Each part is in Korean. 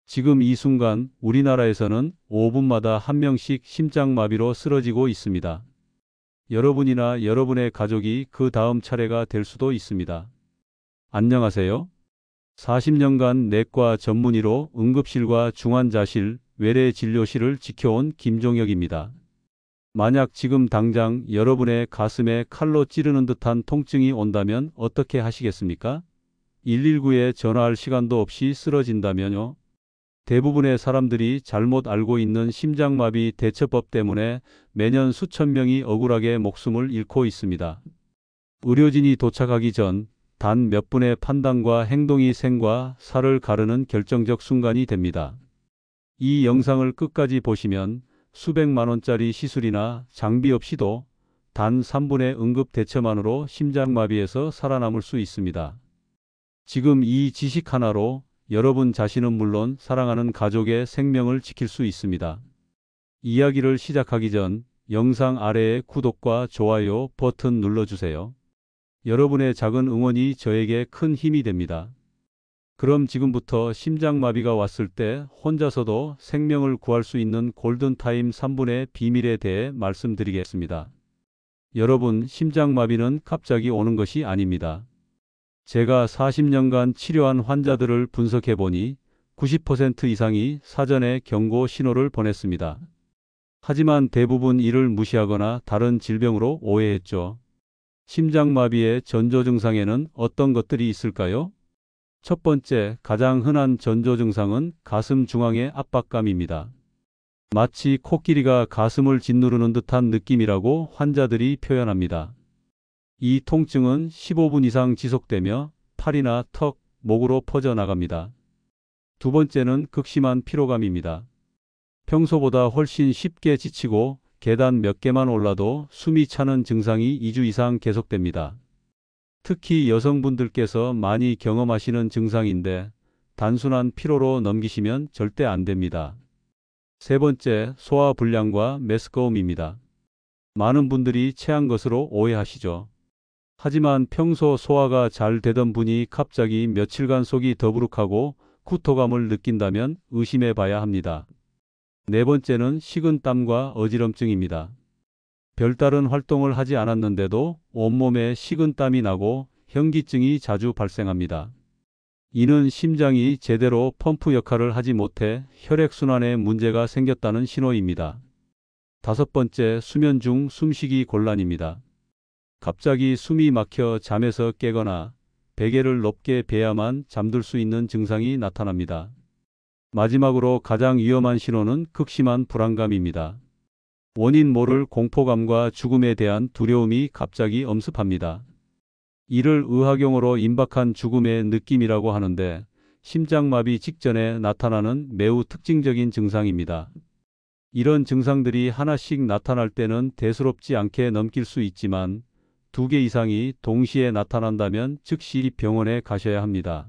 지금 이 순간 우리나라에서는 5분마다 한 명씩 심장마비로 쓰러지고 있습니다. 여러분이나 여러분의 가족이 그 다음 차례가 될 수도 있습니다. 안녕하세요. 40년간 내과 전문의로 응급실과 중환자실, 외래진료실을 지켜온 김종혁입니다. 만약 지금 당장 여러분의 가슴에 칼로 찌르는 듯한 통증이 온다면 어떻게 하시겠습니까? 119에 전화할 시간도 없이 쓰러진다면요? 대부분의 사람들이 잘못 알고 있는 심장마비 대처법 때문에 매년 수천 명이 억울하게 목숨을 잃고 있습니다. 의료진이 도착하기 전 단 몇 분의 판단과 행동이 생과 사를 가르는 결정적 순간이 됩니다. 이 영상을 끝까지 보시면 수백만 원짜리 시술이나 장비 없이도 단 3분의 응급 대처만으로 심장마비에서 살아남을 수 있습니다. 지금 이 지식 하나로 여러분 자신은 물론 사랑하는 가족의 생명을 지킬 수 있습니다. 이야기를 시작하기 전 영상 아래에 구독과 좋아요 버튼 눌러주세요. 여러분의 작은 응원이 저에게 큰 힘이 됩니다. 그럼 지금부터 심장마비가 왔을 때 혼자서도 생명을 구할 수 있는 골든타임 3분의 비밀에 대해 말씀드리겠습니다. 여러분, 심장마비는 갑자기 오는 것이 아닙니다. 제가 40년간 치료한 환자들을 분석해보니 90% 이상이 사전에 경고 신호를 보냈습니다. 하지만 대부분 이를 무시하거나 다른 질병으로 오해했죠. 심장마비의 전조 증상에는 어떤 것들이 있을까요? 첫 번째, 가장 흔한 전조 증상은 가슴 중앙의 압박감입니다. 마치 코끼리가 가슴을 짓누르는 듯한 느낌이라고 환자들이 표현합니다. 이 통증은 15분 이상 지속되며 팔이나 턱, 목으로 퍼져나갑니다. 두 번째는 극심한 피로감입니다. 평소보다 훨씬 쉽게 지치고 계단 몇 개만 올라도 숨이 차는 증상이 2주 이상 계속됩니다. 특히 여성분들께서 많이 경험하시는 증상인데 단순한 피로로 넘기시면 절대 안 됩니다. 세 번째, 소화불량과 메스꺼움입니다. 많은 분들이 체한 것으로 오해하시죠. 하지만 평소 소화가 잘 되던 분이 갑자기 며칠간 속이 더부룩하고 구토감을 느낀다면 의심해 봐야 합니다. 네 번째는 식은땀과 어지럼증입니다. 별다른 활동을 하지 않았는데도 온몸에 식은땀이 나고 현기증이 자주 발생합니다. 이는 심장이 제대로 펌프 역할을 하지 못해 혈액순환에 문제가 생겼다는 신호입니다. 다섯 번째, 수면 중 숨쉬기 곤란입니다. 갑자기 숨이 막혀 잠에서 깨거나 베개를 높게 베야만 잠들 수 있는 증상이 나타납니다. 마지막으로 가장 위험한 신호는 극심한 불안감입니다. 원인 모를 공포감과 죽음에 대한 두려움이 갑자기 엄습합니다. 이를 의학용어로 임박한 죽음의 느낌이라고 하는데 심장마비 직전에 나타나는 매우 특징적인 증상입니다. 이런 증상들이 하나씩 나타날 때는 대수롭지 않게 넘길 수 있지만 2개 이상이 동시에 나타난다면 즉시 병원에 가셔야 합니다.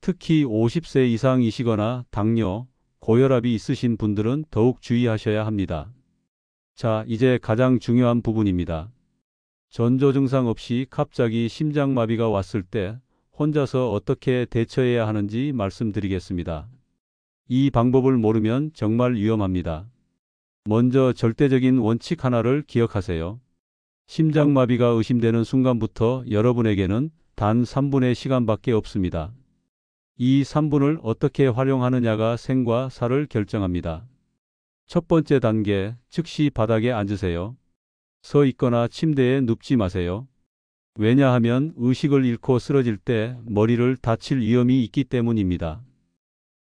특히 50세 이상이시거나 당뇨, 고혈압이 있으신 분들은 더욱 주의하셔야 합니다. 자, 이제 가장 중요한 부분입니다. 전조 증상 없이 갑자기 심장마비가 왔을 때 혼자서 어떻게 대처해야 하는지 말씀드리겠습니다. 이 방법을 모르면 정말 위험합니다. 먼저 절대적인 원칙 하나를 기억하세요. 심장마비가 의심되는 순간부터 여러분에게는 단 3분의 시간밖에 없습니다. 이 3분을 어떻게 활용하느냐가 생과 사를 결정합니다. 첫 번째 단계, 즉시 바닥에 앉으세요. 서 있거나 침대에 눕지 마세요. 왜냐하면 의식을 잃고 쓰러질 때 머리를 다칠 위험이 있기 때문입니다.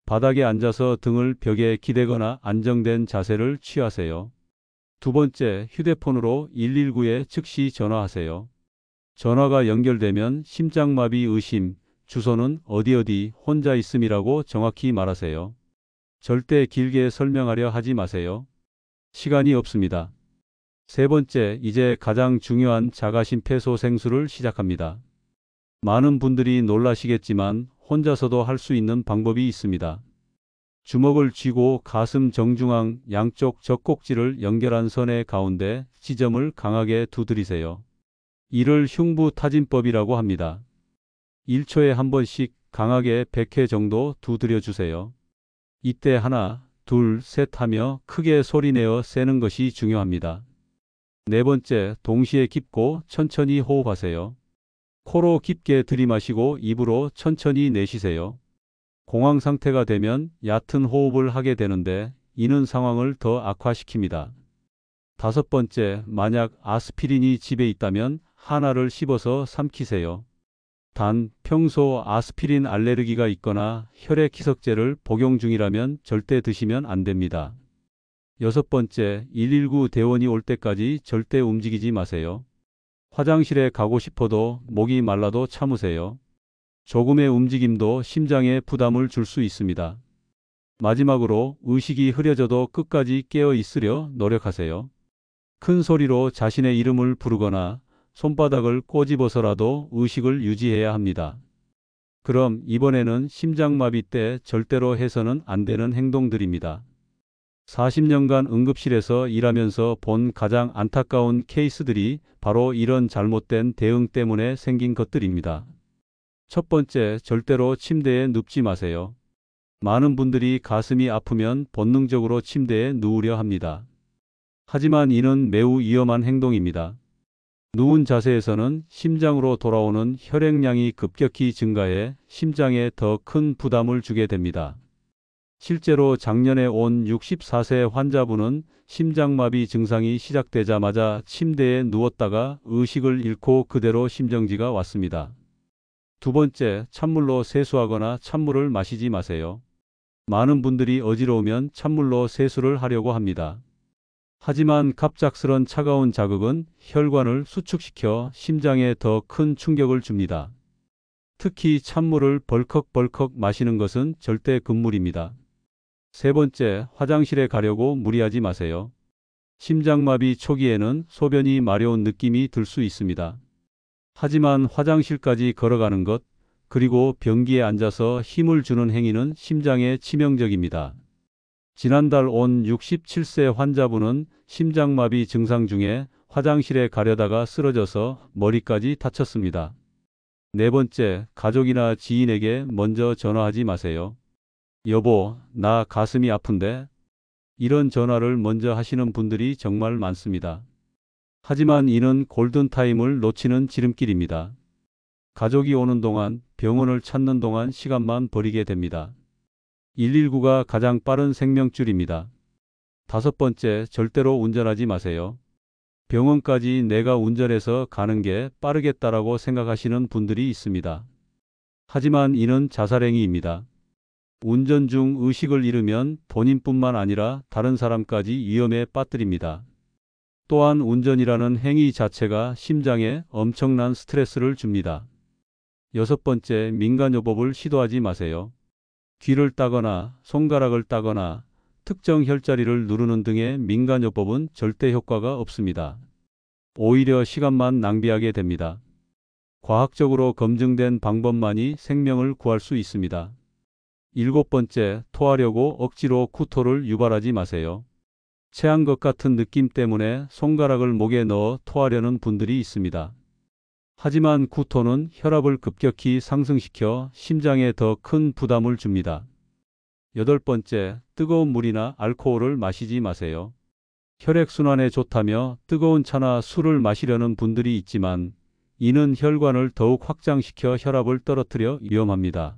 바닥에 앉아서 등을 벽에 기대거나 안정된 자세를 취하세요. 두 번째, 휴대폰으로 119에 즉시 전화하세요. 전화가 연결되면 심장마비 의심, 주소는 어디 혼자 있음이라고 정확히 말하세요. 절대 길게 설명하려 하지 마세요. 시간이 없습니다. 세 번째, 이제 가장 중요한 자가심폐소생술을 시작합니다. 많은 분들이 놀라시겠지만 혼자서도 할 수 있는 방법이 있습니다. 주먹을 쥐고 가슴 정중앙 양쪽 젖꼭지를 연결한 선의 가운데 지점을 강하게 두드리세요. 이를 흉부타진법이라고 합니다. 1초에 한 번씩 강하게 100회 정도 두드려 주세요. 이때 하나, 둘, 셋 하며 크게 소리내어 세는 것이 중요합니다. 네 번째, 동시에 깊고 천천히 호흡하세요. 코로 깊게 들이마시고 입으로 천천히 내쉬세요. 공황 상태가 되면 얕은 호흡을 하게 되는데 이는 상황을 더 악화시킵니다. 다섯 번째, 만약 아스피린이 집에 있다면 하나를 씹어서 삼키세요. 단, 평소 아스피린 알레르기가 있거나 혈액 희석제를 복용 중이라면 절대 드시면 안 됩니다. 여섯 번째, 119 대원이 올 때까지 절대 움직이지 마세요. 화장실에 가고 싶어도 목이 말라도 참으세요. 조금의 움직임도 심장에 부담을 줄 수 있습니다. 마지막으로 의식이 흐려져도 끝까지 깨어 있으려 노력하세요. 큰 소리로 자신의 이름을 부르거나 손바닥을 꼬집어서라도 의식을 유지해야 합니다. 그럼 이번에는 심장마비 때 절대로 해서는 안 되는 행동들입니다. 40년간 응급실에서 일하면서 본 가장 안타까운 케이스들이 바로 이런 잘못된 대응 때문에 생긴 것들입니다. 첫 번째, 절대로 침대에 눕지 마세요. 많은 분들이 가슴이 아프면 본능적으로 침대에 누우려 합니다. 하지만 이는 매우 위험한 행동입니다. 누운 자세에서는 심장으로 돌아오는 혈액량이 급격히 증가해 심장에 더 큰 부담을 주게 됩니다. 실제로 작년에 온 64세 환자분은 심장마비 증상이 시작되자마자 침대에 누웠다가 의식을 잃고 그대로 심정지가 왔습니다. 두 번째, 찬물로 세수하거나 찬물을 마시지 마세요. 많은 분들이 어지러우면 찬물로 세수를 하려고 합니다. 하지만 갑작스런 차가운 자극은 혈관을 수축시켜 심장에 더 큰 충격을 줍니다. 특히 찬물을 벌컥벌컥 마시는 것은 절대 금물입니다. 세 번째, 화장실에 가려고 무리하지 마세요. 심장마비 초기에는 소변이 마려운 느낌이 들 수 있습니다. 하지만 화장실까지 걸어가는 것, 그리고 변기에 앉아서 힘을 주는 행위는 심장에 치명적입니다. 지난달 온 67세 환자분은 심장마비 증상 중에 화장실에 가려다가 쓰러져서 머리까지 다쳤습니다. 네 번째, 가족이나 지인에게 먼저 전화하지 마세요. 여보, 나 가슴이 아픈데? 이런 전화를 먼저 하시는 분들이 정말 많습니다. 하지만 이는 골든타임을 놓치는 지름길입니다. 가족이 오는 동안, 병원을 찾는 동안 시간만 버리게 됩니다. 119가 가장 빠른 생명줄입니다. 다섯 번째, 절대로 운전하지 마세요. 병원까지 내가 운전해서 가는 게 빠르겠다라고 생각하시는 분들이 있습니다. 하지만 이는 자살행위입니다. 운전 중 의식을 잃으면 본인뿐만 아니라 다른 사람까지 위험에 빠뜨립니다. 또한 운전이라는 행위 자체가 심장에 엄청난 스트레스를 줍니다. 여섯 번째, 민간요법을 시도하지 마세요. 귀를 따거나 손가락을 따거나 특정 혈자리를 누르는 등의 민간요법은 절대 효과가 없습니다. 오히려 시간만 낭비하게 됩니다. 과학적으로 검증된 방법만이 생명을 구할 수 있습니다. 일곱 번째, 토하려고 억지로 구토를 유발하지 마세요. 체한 것 같은 느낌 때문에 손가락을 목에 넣어 토하려는 분들이 있습니다. 하지만 구토는 혈압을 급격히 상승시켜 심장에 더 큰 부담을 줍니다. 여덟 번째, 뜨거운 물이나 알코올을 마시지 마세요. 혈액순환에 좋다며 뜨거운 차나 술을 마시려는 분들이 있지만 이는 혈관을 더욱 확장시켜 혈압을 떨어뜨려 위험합니다.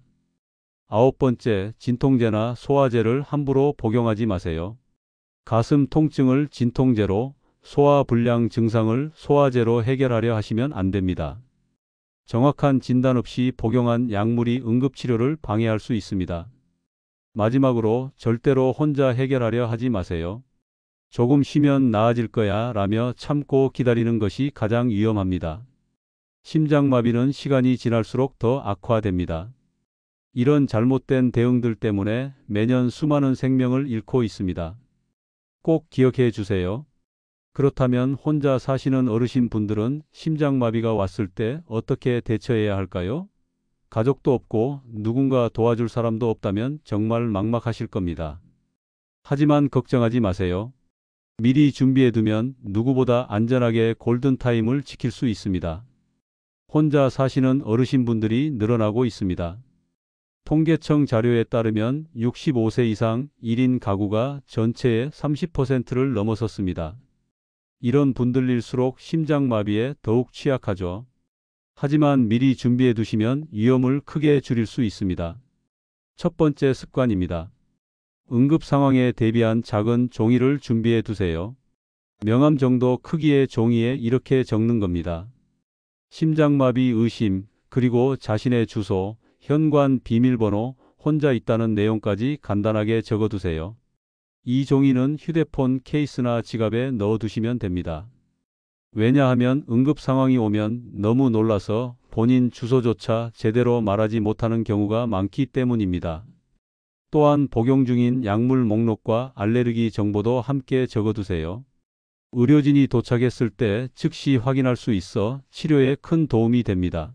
아홉 번째, 진통제나 소화제를 함부로 복용하지 마세요. 가슴 통증을 진통제로, 소화불량 증상을 소화제로 해결하려 하시면 안 됩니다. 정확한 진단 없이 복용한 약물이 응급치료를 방해할 수 있습니다. 마지막으로 절대로 혼자 해결하려 하지 마세요. 조금 쉬면 나아질 거야 라며 참고 기다리는 것이 가장 위험합니다. 심장마비는 시간이 지날수록 더 악화됩니다. 이런 잘못된 대응들 때문에 매년 수많은 생명을 잃고 있습니다. 꼭 기억해 주세요. 그렇다면 혼자 사시는 어르신 분들은 심장마비가 왔을 때 어떻게 대처해야 할까요? 가족도 없고 누군가 도와줄 사람도 없다면 정말 막막하실 겁니다. 하지만 걱정하지 마세요. 미리 준비해두면 누구보다 안전하게 골든타임을 지킬 수 있습니다. 혼자 사시는 어르신분들이 늘어나고 있습니다. 통계청 자료에 따르면 65세 이상 1인 가구가 전체의 30%를 넘어섰습니다. 이런 분들일수록 심장마비에 더욱 취약하죠. 하지만 미리 준비해 두시면 위험을 크게 줄일 수 있습니다. 첫 번째 습관입니다. 응급 상황에 대비한 작은 종이를 준비해 두세요. 명함 정도 크기의 종이에 이렇게 적는 겁니다. 심장마비 의심, 그리고 자신의 주소, 현관 비밀번호, 혼자 있다는 내용까지 간단하게 적어두세요. 이 종이는 휴대폰 케이스나 지갑에 넣어두시면 됩니다. 왜냐하면 응급 상황이 오면 너무 놀라서 본인 주소조차 제대로 말하지 못하는 경우가 많기 때문입니다. 또한 복용 중인 약물 목록과 알레르기 정보도 함께 적어두세요. 의료진이 도착했을 때 즉시 확인할 수 있어 치료에 큰 도움이 됩니다.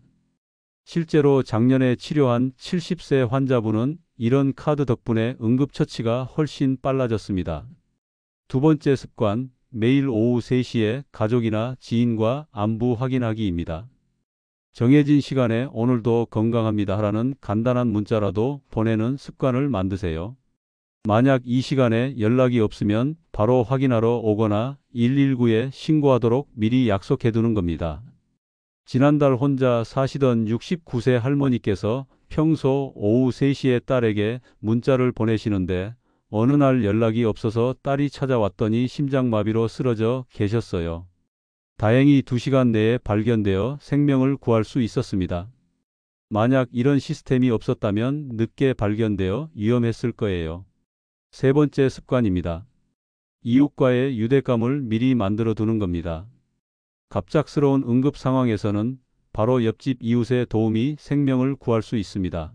실제로 작년에 치료한 70세 환자분은 이런 카드 덕분에 응급처치가 훨씬 빨라졌습니다. 두 번째 습관, 매일 오후 3시에 가족이나 지인과 안부 확인하기입니다. 정해진 시간에 오늘도 건강합니다 라는 간단한 문자라도 보내는 습관을 만드세요. 만약 이 시간에 연락이 없으면 바로 확인하러 오거나 119에 신고하도록 미리 약속해 두는 겁니다. 지난달 혼자 사시던 69세 할머니께서 평소 오후 3시에 딸에게 문자를 보내시는데 어느 날 연락이 없어서 딸이 찾아왔더니 심장마비로 쓰러져 계셨어요. 다행히 2시간 내에 발견되어 생명을 구할 수 있었습니다. 만약 이런 시스템이 없었다면 늦게 발견되어 위험했을 거예요. 세 번째 습관입니다. 이웃과의 유대감을 미리 만들어 두는 겁니다. 갑작스러운 응급 상황에서는 바로 옆집 이웃의 도움이 생명을 구할 수 있습니다.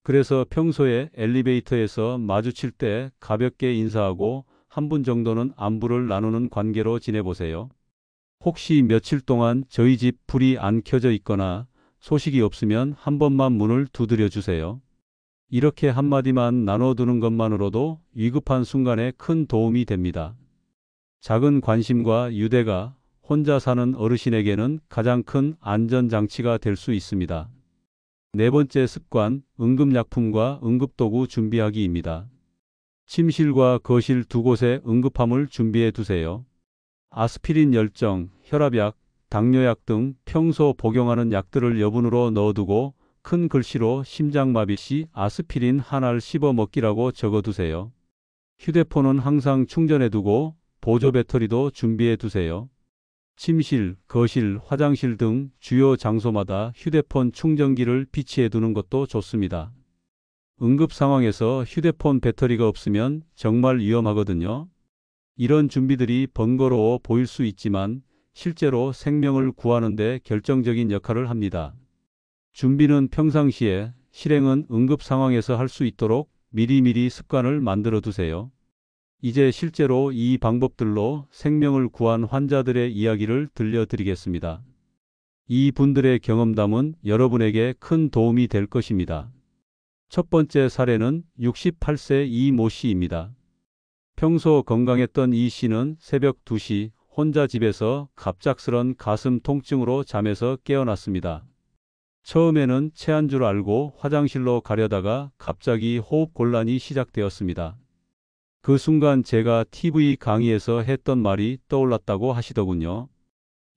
그래서 평소에 엘리베이터에서 마주칠 때 가볍게 인사하고 한 분 정도는 안부를 나누는 관계로 지내보세요. 혹시 며칠 동안 저희 집 불이 안 켜져 있거나 소식이 없으면 한 번만 문을 두드려 주세요. 이렇게 한마디만 나눠두는 것만으로도 위급한 순간에 큰 도움이 됩니다. 작은 관심과 유대가 혼자 사는 어르신에게는 가장 큰 안전장치가 될 수 있습니다. 네 번째 습관, 응급약품과 응급도구 준비하기입니다. 침실과 거실 두 곳에 응급함을 준비해 두세요. 아스피린 열정, 혈압약, 당뇨약 등 평소 복용하는 약들을 여분으로 넣어두고 큰 글씨로 심장마비 시 아스피린 하나를 씹어 먹기라고 적어두세요. 휴대폰은 항상 충전해두고 보조 배터리도 준비해두세요. 침실, 거실, 화장실 등 주요 장소마다 휴대폰 충전기를 비치해두는 것도 좋습니다. 응급 상황에서 휴대폰 배터리가 없으면 정말 위험하거든요. 이런 준비들이 번거로워 보일 수 있지만 실제로 생명을 구하는 데 결정적인 역할을 합니다. 준비는 평상시에, 실행은 응급 상황에서 할 수 있도록 미리미리 습관을 만들어 두세요. 이제 실제로 이 방법들로 생명을 구한 환자들의 이야기를 들려드리겠습니다. 이 분들의 경험담은 여러분에게 큰 도움이 될 것입니다. 첫 번째 사례는 68세 이모 씨입니다. 평소 건강했던 이 씨는 새벽 2시 혼자 집에서 갑작스런 가슴 통증으로 잠에서 깨어났습니다. 처음에는 체한 줄 알고 화장실로 가려다가 갑자기 호흡 곤란이 시작되었습니다. 그 순간 제가 TV 강의에서 했던 말이 떠올랐다고 하시더군요.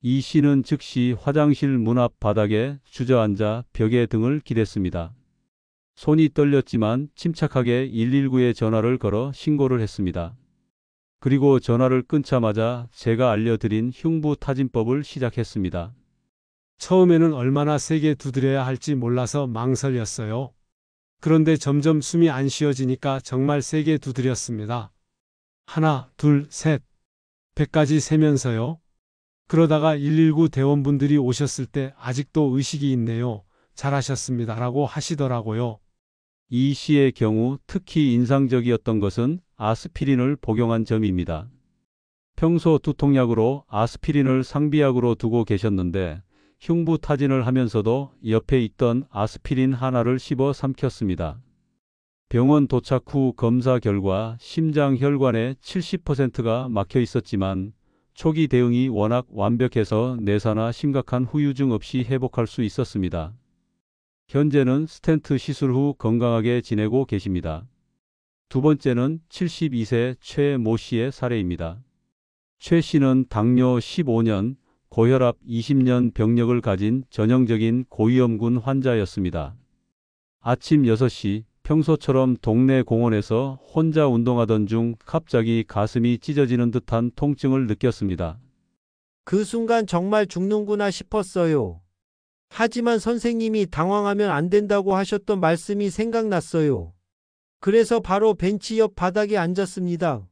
이 씨는 즉시 화장실 문 앞 바닥에 주저앉아 벽에 등을 기댔습니다. 손이 떨렸지만 침착하게 119에 전화를 걸어 신고를 했습니다. 그리고 전화를 끊자마자 제가 알려드린 흉부타진법을 시작했습니다. 처음에는 얼마나 세게 두드려야 할지 몰라서 망설였어요. 그런데 점점 숨이 안 쉬어지니까 정말 세게 두드렸습니다. 하나, 둘, 셋. 100까지 세면서요. 그러다가 119 대원분들이 오셨을 때 아직도 의식이 있네요. 잘하셨습니다. 라고 하시더라고요. 이 씨의 경우 특히 인상적이었던 것은 아스피린을 복용한 점입니다. 평소 두통약으로 아스피린을 상비약으로 두고 계셨는데 흉부타진을 하면서도 옆에 있던 아스피린 하나를 씹어 삼켰습니다. 병원 도착 후 검사 결과 심장 혈관의 70%가 막혀 있었지만 초기 대응이 워낙 완벽해서 내사나 심각한 후유증 없이 회복할 수 있었습니다. 현재는 스텐트 시술 후 건강하게 지내고 계십니다. 두 번째는 72세 최 모 씨의 사례입니다. 최 씨는 당뇨 15년, 고혈압 20년 병력을 가진 전형적인 고위험군 환자였습니다. 아침 6시 평소처럼 동네 공원에서 혼자 운동하던 중 갑자기 가슴이 찢어지는 듯한 통증을 느꼈습니다. 그 순간 정말 죽는구나 싶었어요. 하지만 선생님이 당황하면 안 된다고 하셨던 말씀이 생각났어요. 그래서 바로 벤치 옆 바닥에 앉았습니다.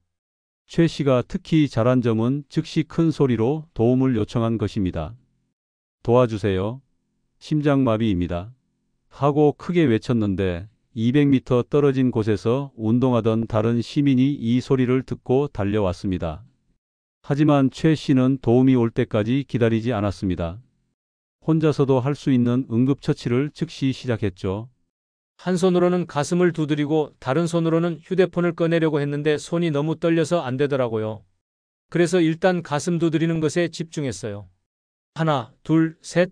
최 씨가 특히 잘한 점은 즉시 큰 소리로 도움을 요청한 것입니다. 도와주세요. 심장마비입니다. 하고 크게 외쳤는데 200m 떨어진 곳에서 운동하던 다른 시민이 이 소리를 듣고 달려왔습니다. 하지만 최 씨는 도움이 올 때까지 기다리지 않았습니다. 혼자서도 할 수 있는 응급처치를 즉시 시작했죠. 한 손으로는 가슴을 두드리고 다른 손으로는 휴대폰을 꺼내려고 했는데 손이 너무 떨려서 안 되더라고요. 그래서 일단 가슴 두드리는 것에 집중했어요. 하나, 둘, 셋.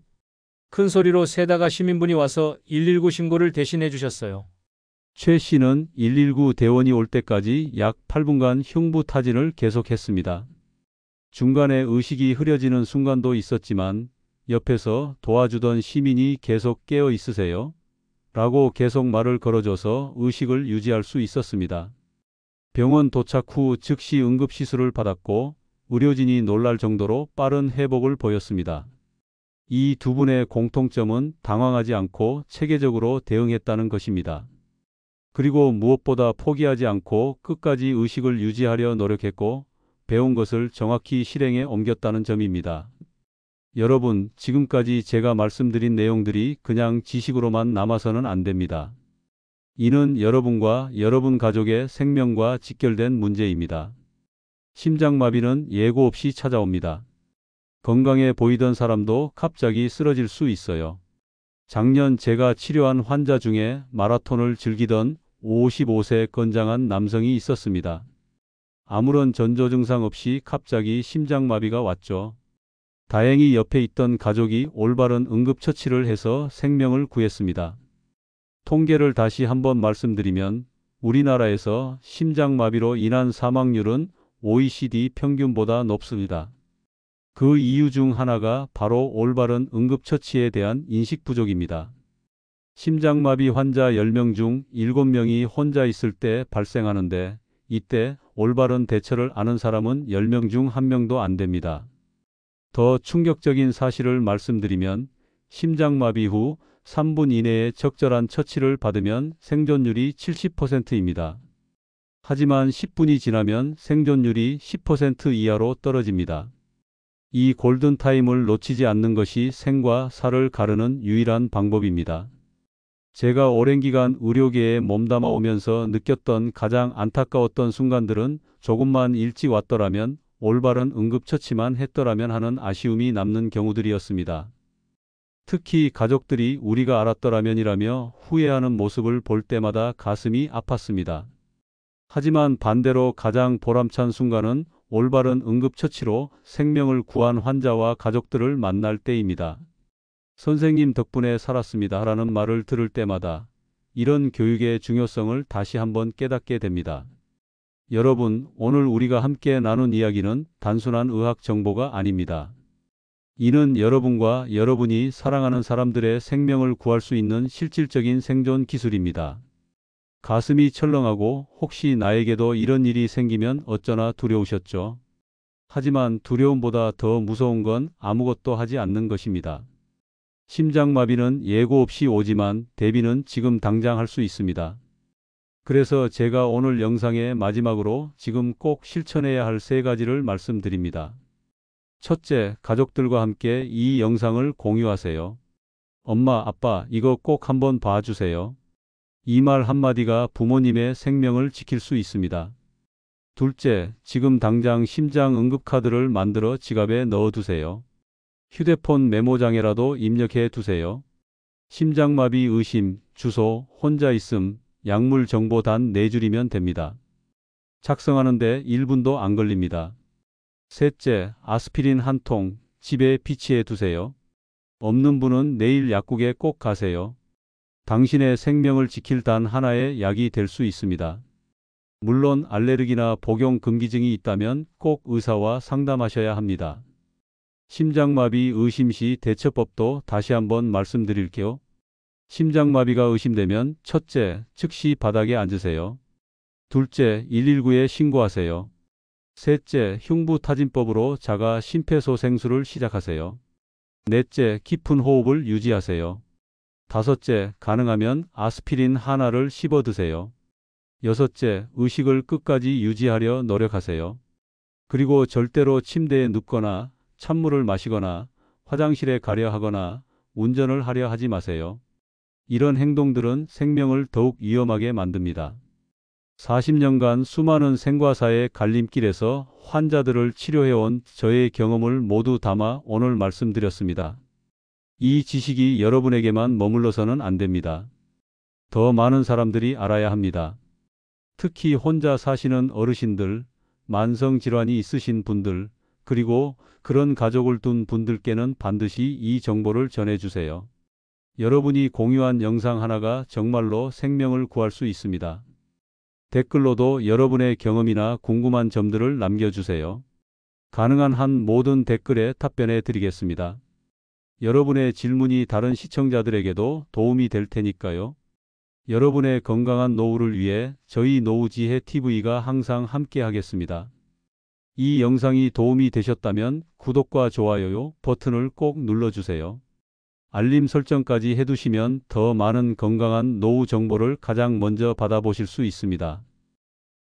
큰 소리로 세다가 시민분이 와서 119 신고를 대신해 주셨어요. 최 씨는 119 대원이 올 때까지 약 8분간 흉부타진을 계속했습니다. 중간에 의식이 흐려지는 순간도 있었지만 옆에서 도와주던 시민이 계속 깨어 있으세요? 라고 계속 말을 걸어줘서 의식을 유지할 수 있었습니다. 병원 도착 후 즉시 응급시술을 받았고 의료진이 놀랄 정도로 빠른 회복을 보였습니다. 이 두 분의 공통점은 당황하지 않고 체계적으로 대응했다는 것입니다. 그리고 무엇보다 포기하지 않고 끝까지 의식을 유지하려 노력했고 배운 것을 정확히 실행에 옮겼다는 점입니다. 여러분, 지금까지 제가 말씀드린 내용들이 그냥 지식으로만 남아서는 안 됩니다. 이는 여러분과 여러분 가족의 생명과 직결된 문제입니다. 심장마비는 예고 없이 찾아옵니다. 건강해 보이던 사람도 갑자기 쓰러질 수 있어요. 작년 제가 치료한 환자 중에 마라톤을 즐기던 55세 건장한 남성이 있었습니다. 아무런 전조 증상 없이 갑자기 심장마비가 왔죠. 다행히 옆에 있던 가족이 올바른 응급처치를 해서 생명을 구했습니다. 통계를 다시 한번 말씀드리면 우리나라에서 심장마비로 인한 사망률은 OECD 평균보다 높습니다. 그 이유 중 하나가 바로 올바른 응급처치에 대한 인식 부족입니다. 심장마비 환자 10명 중 7명이 혼자 있을 때 발생하는데 이때 올바른 대처를 아는 사람은 10명 중 1명도 안 됩니다. 더 충격적인 사실을 말씀드리면 심장마비 후 3분 이내에 적절한 처치를 받으면 생존율이 70%입니다. 하지만 10분이 지나면 생존율이 10% 이하로 떨어집니다. 이 골든타임을 놓치지 않는 것이 생과 사를 가르는 유일한 방법입니다. 제가 오랜 기간 의료계에 몸담아 오면서 느꼈던 가장 안타까웠던 순간들은 조금만 일찍 왔더라면 올바른 응급처치만 했더라면 하는 아쉬움이 남는 경우들이었습니다. 특히 가족들이 우리가 알았더라면이라며 후회하는 모습을 볼 때마다 가슴이 아팠습니다. 하지만 반대로 가장 보람찬 순간은 올바른 응급처치로 생명을 구한 환자와 가족들을 만날 때입니다. 선생님 덕분에 살았습니다 라는 말을 들을 때마다 이런 교육의 중요성을 다시 한번 깨닫게 됩니다. 여러분, 오늘 우리가 함께 나눈 이야기는 단순한 의학 정보가 아닙니다. 이는 여러분과 여러분이 사랑하는 사람들의 생명을 구할 수 있는 실질적인 생존 기술입니다. 가슴이 철렁하고 혹시 나에게도 이런 일이 생기면 어쩌나 두려우셨죠? 하지만 두려움보다 더 무서운 건 아무것도 하지 않는 것입니다. 심장마비는 예고 없이 오지만 대비는 지금 당장 할 수 있습니다. 그래서 제가 오늘 영상의 마지막으로 지금 꼭 실천해야 할 3가지를 말씀드립니다. 첫째, 가족들과 함께 이 영상을 공유하세요. 엄마, 아빠, 이거 꼭 한번 봐주세요. 이 말 한마디가 부모님의 생명을 지킬 수 있습니다. 둘째, 지금 당장 심장 응급카드를 만들어 지갑에 넣어두세요. 휴대폰 메모장에라도 입력해 두세요. 심장마비 의심, 주소, 혼자 있음, 약물 정보 단 4줄이면 됩니다. 작성하는데 1분도 안 걸립니다. 셋째, 아스피린 한 통 집에 비치해 두세요. 없는 분은 내일 약국에 꼭 가세요. 당신의 생명을 지킬 단 하나의 약이 될 수 있습니다. 물론 알레르기나 복용 금기증이 있다면 꼭 의사와 상담하셔야 합니다. 심장마비 의심 시 대처법도 다시 한번 말씀드릴게요. 심장마비가 의심되면 첫째, 즉시 바닥에 앉으세요. 둘째, 119에 신고하세요. 셋째, 흉부타진법으로 자가 심폐소생술을 시작하세요. 넷째, 깊은 호흡을 유지하세요. 다섯째, 가능하면 아스피린 하나를 씹어 드세요. 여섯째, 의식을 끝까지 유지하려 노력하세요. 그리고 절대로 침대에 눕거나 찬물을 마시거나 화장실에 가려 하거나 운전을 하려 하지 마세요. 이런 행동들은 생명을 더욱 위험하게 만듭니다. 40년간 수많은 생과사의 갈림길에서 환자들을 치료해온 저의 경험을 모두 담아 오늘 말씀드렸습니다. 이 지식이 여러분에게만 머물러서는 안 됩니다. 더 많은 사람들이 알아야 합니다. 특히 혼자 사시는 어르신들, 만성질환이 있으신 분들, 그리고 그런 가족을 둔 분들께는 반드시 이 정보를 전해주세요. 여러분이 공유한 영상 하나가 정말로 생명을 구할 수 있습니다. 댓글로도 여러분의 경험이나 궁금한 점들을 남겨주세요. 가능한 한 모든 댓글에 답변해 드리겠습니다. 여러분의 질문이 다른 시청자들에게도 도움이 될 테니까요. 여러분의 건강한 노후를 위해 저희 노후지혜 TV가 항상 함께 하겠습니다. 이 영상이 도움이 되셨다면 구독과 좋아요 버튼을 꼭 눌러주세요. 알림 설정까지 해두시면 더 많은 건강한 노후 정보를 가장 먼저 받아보실 수 있습니다.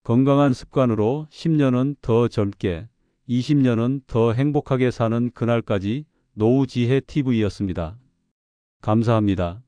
건강한 습관으로 10년은 더 젊게, 20년은 더 행복하게 사는 그날까지 노후지혜 TV였습니다. 감사합니다.